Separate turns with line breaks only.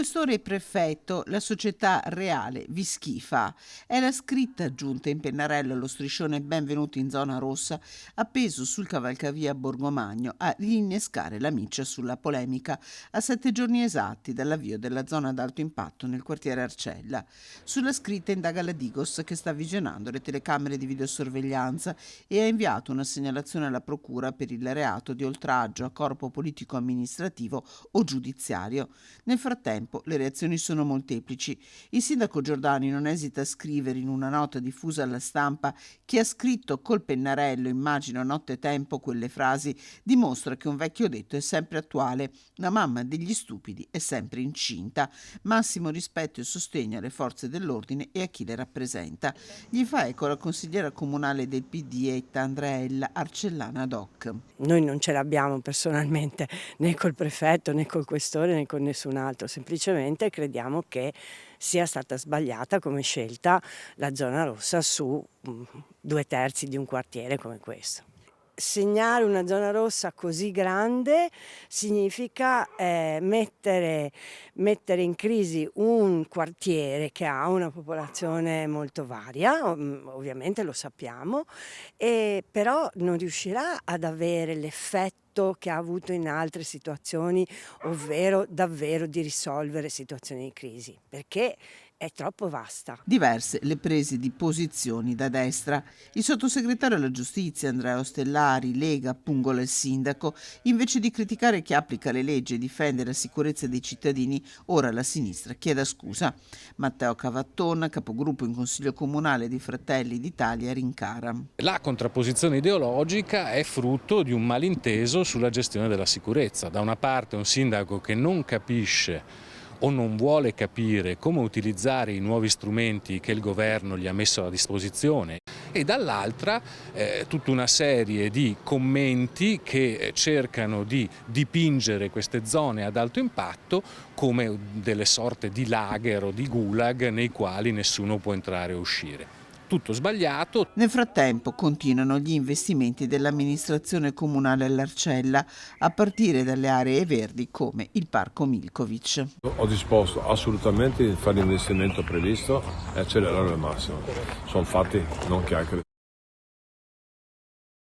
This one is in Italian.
questore e prefetto, la società reale vi schifa. È la scritta aggiunta in pennarello allo striscione "Benvenuti in zona rossa", appeso sul cavalcavia Borgomagno, a rinnescare la miccia sulla polemica, a 7 giorni esatti dall'avvio della zona ad alto impatto nel quartiere Arcella. Sulla scritta indaga la Digos, che sta visionando le telecamere di videosorveglianza e ha inviato una segnalazione alla procura per il reato di oltraggio a corpo politico amministrativo o giudiziario. Nel frattempo le reazioni sono molteplici. Il sindaco Giordani non esita a scrivere in una nota diffusa alla stampa: chi ha scritto col pennarello "immagino nottetempo" quelle frasi dimostra che un vecchio detto è sempre attuale: la mamma degli stupidi è sempre incinta. Massimo rispetto e sostegno alle forze dell'ordine e a chi le rappresenta. Gli fa eco la consigliera comunale del PD Etta Andreella, arcellana doc.
Noi non ce l'abbiamo personalmente né col prefetto né col questore né con nessun altro, semplicemente crediamo che sia stata sbagliata come scelta la zona rossa su 2/3 di un quartiere come questo. Segnare una zona rossa così grande significa mettere in crisi un quartiere che ha una popolazione molto varia, ovviamente lo sappiamo, però non riuscirà ad avere l'effetto che ha avuto in altre situazioni, ovvero davvero di risolvere situazioni di crisi, perché è troppo vasta.
Diverse le prese di posizioni da destra. Il sottosegretario alla giustizia Andrea Ostellari, Lega, pungola il sindaco. Invece di criticare chi applica le leggi e difende la sicurezza dei cittadini, ora la sinistra chieda scusa. Matteo Cavattona, capogruppo in Consiglio Comunale di Fratelli d'Italia, rincara.
La contrapposizione ideologica è frutto di un malinteso sulla gestione della sicurezza. Da una parte un sindaco che non capisce o non vuole capire come utilizzare i nuovi strumenti che il governo gli ha messo a disposizione, e dall'altra tutta una serie di commenti che cercano di dipingere queste zone ad alto impatto come delle sorte di lager o di gulag nei quali nessuno può entrare o uscire. Tutto sbagliato.
Nel frattempo continuano gli investimenti dell'amministrazione comunale all'Arcella, a partire dalle aree verdi come il Parco Milkovic.
Ho disposto assolutamente di fare l'investimento previsto e accelerare al massimo. Sono fatti, non chiacchiere.